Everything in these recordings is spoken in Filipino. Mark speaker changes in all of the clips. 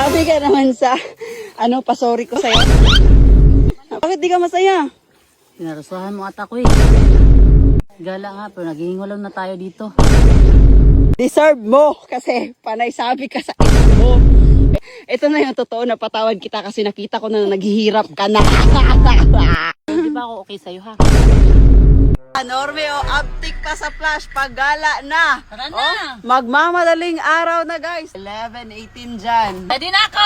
Speaker 1: Sabi ka naman sa, pasori ko sa'yo. Bakit di ka masaya?
Speaker 2: Pinarusahan mo ata ko eh. Gala nga, pero naghihingulam na tayo dito.
Speaker 1: Deserve mo kasi panay sabi ka sa ex mo. Ito na yung totoo na patawad kita kasi nakita ko na naghihirap ka na.
Speaker 2: Hindi ba ako okay sa'yo ha?
Speaker 1: Norme, uptick pa sa flash pag gala na.
Speaker 2: Tara na!
Speaker 1: Magmamadaling araw na guys. 11:18 dyan.
Speaker 2: Ready na ako!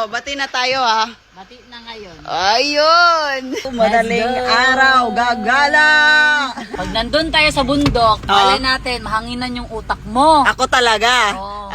Speaker 1: Bati na tayo ha.
Speaker 2: Mati na ngayon.
Speaker 1: Ayun! Madaling
Speaker 2: go!
Speaker 1: araw, gagala!
Speaker 2: Pag nandun tayo sa bundok, malay natin, mahanginan yung utak mo.
Speaker 1: Ako talaga.
Speaker 2: Oo.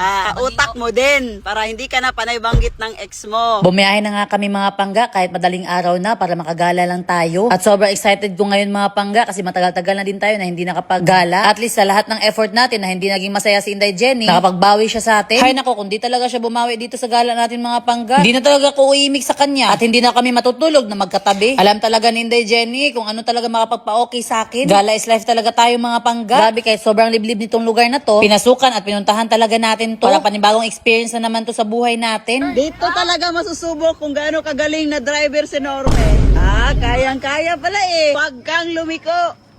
Speaker 1: Utak mo din para hindi ka na panay banggit ng ex mo.
Speaker 3: Bumiyahe na nga kami mga pangga kahit madaling araw na para makagala lang tayo. At sobrang excited ko ngayon mga pangga kasi matagal-tagal na din tayo na hindi nakapaggala. At least sa lahat ng effort natin na hindi naging masaya si Inday Jenny, nakapagbawi siya sa atin. Hay nako, kung di talaga siya bumawi dito sa gala natin mga pangga, hindi na talaga ko uimik sa kanya at hindi na kami matutulog na magkatabi. Alam talaga ni Inday Jenny kung ano talaga makapagpa-okay sa akin. Gala is life talaga tayo mga pangga. Grabe kahit sobrang liblib nitong lugar na to, pinasukan at pinuntahan talaga natin to para panibagong experience na naman to sa buhay natin.
Speaker 1: Dito talaga masusubok kung gaano kagaling na driver si Norme. Kayang-kaya pala eh. Pag kang lumiko.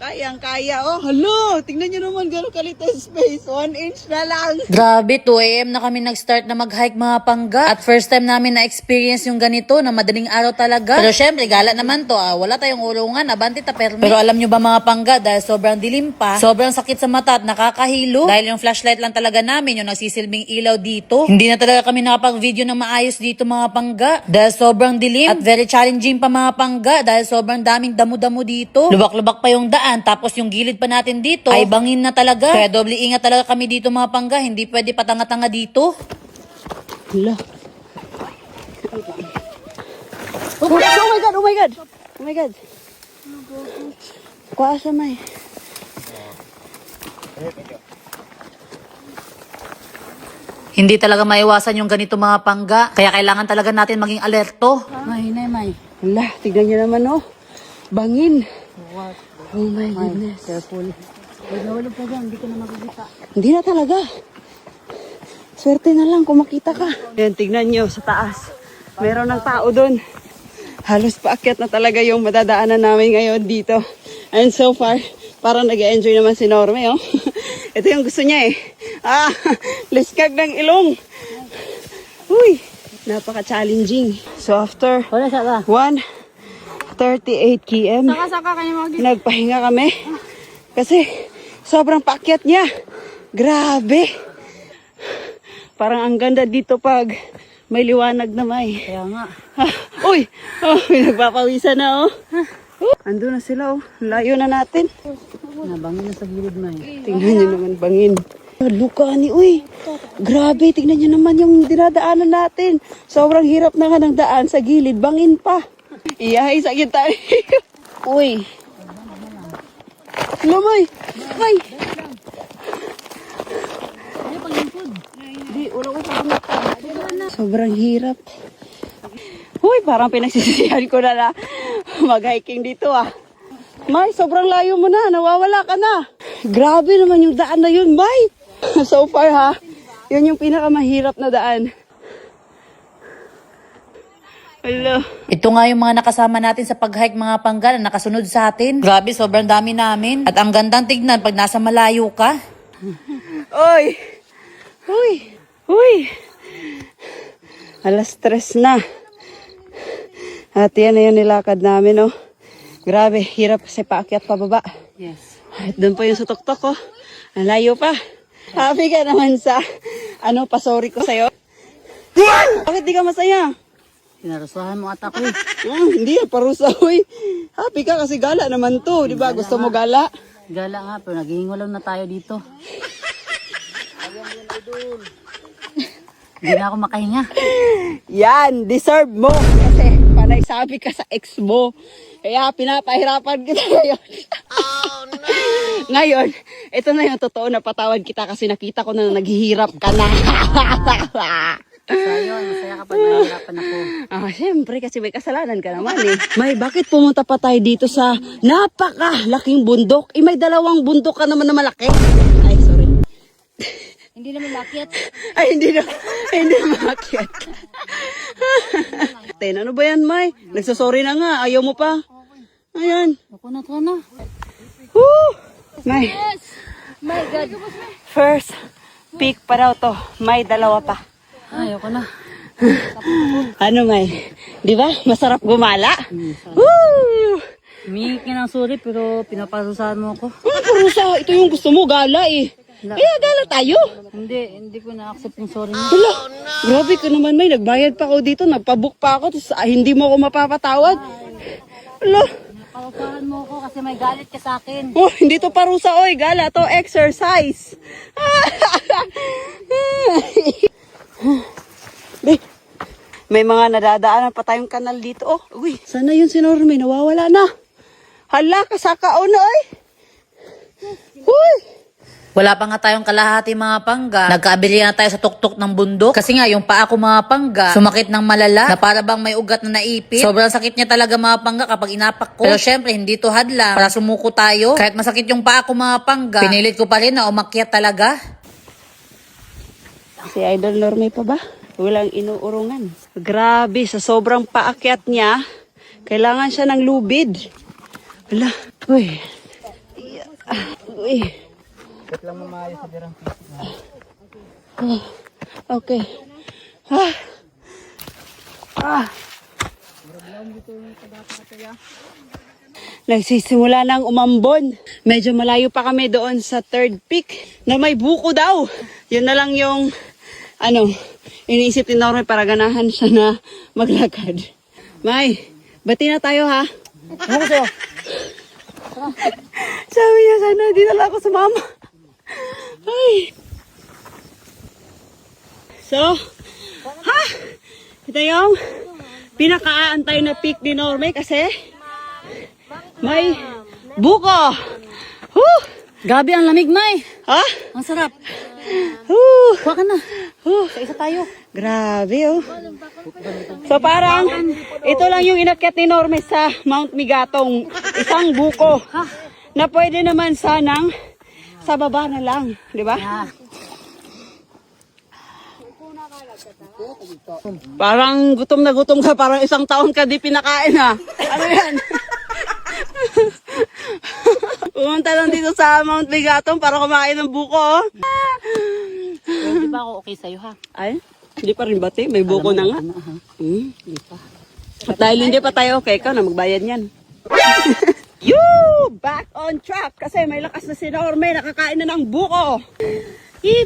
Speaker 1: Kayang-kaya. Hello! Tingnan nyo naman gano'ng kalita space. 1 inch na lang.
Speaker 3: Grabe, 2 AM na kami nag-start na mag-hike mga pangga. At first time namin na-experience yung ganito na madaling araw talaga. Pero syempre, gala naman to. Wala tayong urungan, abanti ta permi. Pero alam nyo ba mga pangga, dahil sobrang dilim pa, sobrang sakit sa mata at nakakahilo. Dahil yung flashlight lang talaga namin, yung nagsisilbing ilaw dito. Hindi na talaga kami nakapag-video ng maayos dito mga pangga. Dahil sobrang dilim at very challenging pa mga pangga. Dahil sobrang daming damo-damo dito. Lubak-lubak pa yung daan, tapos yung gilid pa natin dito ay bangin na talaga. Kaya doble ingat talaga kami dito mga pangga. Hindi pwede patanga-tanga dito.
Speaker 1: Hala. Oh my God! Oh my God! Oh my God! Kuha sa may.
Speaker 3: Hindi talaga maiwasan yung ganito mga pangga. Kaya kailangan talaga natin maging alerto.
Speaker 2: May.
Speaker 1: Hala, tignan nyo naman Bangin. Oh my goodness.
Speaker 2: Careful. Pag nawalog ka dyan, hindi ka na makikita.
Speaker 1: Hindi na talaga. Swerte na lang kung makita ka. Yan, tignan nyo sa taas. Meron ng tao doon. Halos paakyat na talaga yung madadaanan namin ngayon dito. And so far, parang nag-enjoy naman si Norme. Ito yung gusto niya eh. Liskag ng ilong. Uy, napaka-challenging. So after
Speaker 2: Wala siya ka.
Speaker 1: 1:38 km,
Speaker 2: Saka kayo
Speaker 1: nagpahinga kami. Kasi sobrang paakyat niya. Grabe. Parang ang ganda dito pag may liwanag na may.
Speaker 2: Kaya nga.
Speaker 1: Uy! Nagpapawisan na Ando na sila Layo na natin.
Speaker 2: Nabangin na sa gilid may.
Speaker 1: Tingnan nyo naman bangin. Luka ni, uy. Grabe, tingnan nyo naman yung dinadaanan natin. Sobrang hirap na ng daan sa gilid. Bangin pa. Iyahay sa kita. Uy. Lumay. Ay. Di, wala ko sobrang hirap. Uy, parang pinagsisisihan ko na mag-hiking dito May, sobrang layo mo na. Nawawala ka na. Grabe naman yung daan na yun, May. So far yun yung pinakamahirap na daan. Hello.
Speaker 3: Ito nga yung mga nakasama natin sa pag-hike mga pangga na nakasunod sa atin. Grabe, sobrang dami namin. At ang gandang tignan pag nasa malayo ka.
Speaker 1: Uy. Uy. Uy. Alas 3 na. At yan na yung nilakad namin Grabe, hirap kasi paakyat pababa.
Speaker 2: Yes.
Speaker 1: At doon pa yung sa tuktok Ang layo pa. Happy ka naman sa pasori ko sa'yo. Bakit di ka masaya?
Speaker 2: Pinarusahan mo ata ko eh.
Speaker 1: Hindi parusa Happy ka kasi gala naman to, di ba? Gusto mo gala?
Speaker 2: Gala nga, pero naghihingulam na tayo dito. Hindi na ako makahinga.
Speaker 1: Yan, deserve mo. Kasi panay sabi ka sa ex mo. Kaya pinapahirapan kita ngayon. Oh no! Ngayon, ito na yung totoo na patawad kita kasi nakita ko na naghihirap ka na.
Speaker 2: So yun, masaya kapag nahihirapan ako.
Speaker 1: Siyempre kasi may kasalanan ka naman May, bakit pumunta pa tayo dito sa napakalaking bundok? May dalawang bundok ka naman na malaki. Ay, sorry.
Speaker 2: Hindi naman makiat.
Speaker 1: Ay, hindi maakyat. Ten, ano ba yan, May? Nagsasorry na nga, ayaw mo pa. Ayan.
Speaker 2: Ako na, ito na.
Speaker 1: Woo! May,
Speaker 2: My God.
Speaker 1: first pick pa daw to. May dalawa pa.
Speaker 2: Ayoko na.
Speaker 1: Ano, May? Di ba? Masarap gumala? Woo!
Speaker 2: Humingi ka ng sorry pero pinaparusahan mo ako.
Speaker 1: Parusa, ito yung gusto mo, gala eh. Kaya gala tayo.
Speaker 2: Hindi ko na-accept yung sorry mo.
Speaker 1: Hala, grabe ka naman, May. Nagbayad pa ako dito, nagpabook pa ako, tapos hindi mo ako mapapatawad. Hala,
Speaker 2: Parusahan mo ako kasi may galit ka sa akin.
Speaker 1: oh, hindi to parusa, oy. Gala to, exercise. Be, may mga nadadaanan pa tayong kanal dito, oh. Uy, sana yun si Norme, nawawala na. Hala, kasakaon na, oy. Uy.
Speaker 3: Wala pa nga tayong kalahati mga pangga. Nagkaabili na tayo sa tuktok ng bundok. Kasi nga yung paa ko mga pangga, sumakit ng malala na para bang may ugat na naipit. Sobrang sakit niya talaga mga pangga kapag inapak ko. Pero syempre hindi to hadlang para sumuko tayo. Kahit masakit yung paa ko mga pangga, pinilit ko pa rin na umakyat talaga.
Speaker 1: Si Idol Norme pa ba? Walang inuurungan. Grabe, sa sobrang paakyat niya, kailangan siya ng lubid. Hala, uy. Uy. Oh, okay. Nagsisimula ng umambon. Medyo malayo pa kami doon sa third peak na may buko daw. Yun na lang yung iniisip ni Norme para ganahan siya na maglakad. May, bati na tayo ha.
Speaker 2: Ano sa'yo?
Speaker 1: Sabi niya sana, di na lang ako sumama. Ay. So, ito yung pinakaantay na peak ni Norme kasi may buko. Woo!
Speaker 2: Grabe ang lamig, May.
Speaker 1: Ha?
Speaker 2: Ang sarap.
Speaker 1: Woo!
Speaker 2: Kuha ka na.
Speaker 1: Woo!
Speaker 2: Sa isa tayo.
Speaker 1: Grabe oh. So parang ito lang yung inakyat ni Norme sa Mount Migatong, isang buko. Na pwede naman sanang sa baba na lang, di ba? Parang gutom na gutom ka, parang isang taon ka di pinakain ha. Ano yan? Pumunta lang dito sa Mount Migatong para kumain ng buko. Oh.
Speaker 2: Pero di ba ako okay sa'yo, ha?
Speaker 1: Ay, hindi pa rin bati, may buko na nga.
Speaker 2: Di pa.
Speaker 1: At dahil hindi pa tayo okay, ikaw na magbayad yan. You! Back on track! Kasi may lakas na si Norme, nakakain na ng buko.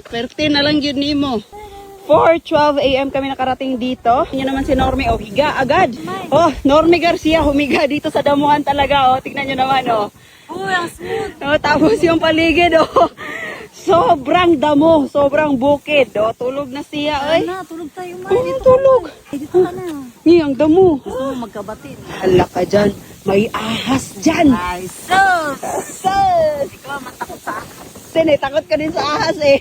Speaker 1: Perte na lang yun mo. 4:12 a.m. kami nakarating dito. Yan naman si Norme, oh, higa agad. Oh, Norme Garcia, humiga dito sa damuhan talaga, oh. Tignan nyo naman, oh.
Speaker 2: Oh, ang smooth.
Speaker 1: Oh, tapos yung paligid, oh. Sobrang damo, sobrang bukid, oh. Tulog na siya, oy.
Speaker 2: Na, tulog tayo, May.
Speaker 1: Oh, tulog.
Speaker 2: Dito ka na.
Speaker 1: Ang damo.
Speaker 2: Gusto mo magkabatid.
Speaker 1: Hala ka dyan. May ahas dyan.
Speaker 2: Ay, sus!
Speaker 1: Sus!
Speaker 2: Ikaw, matakot sa akin.
Speaker 1: Takot ka din sa ahas eh.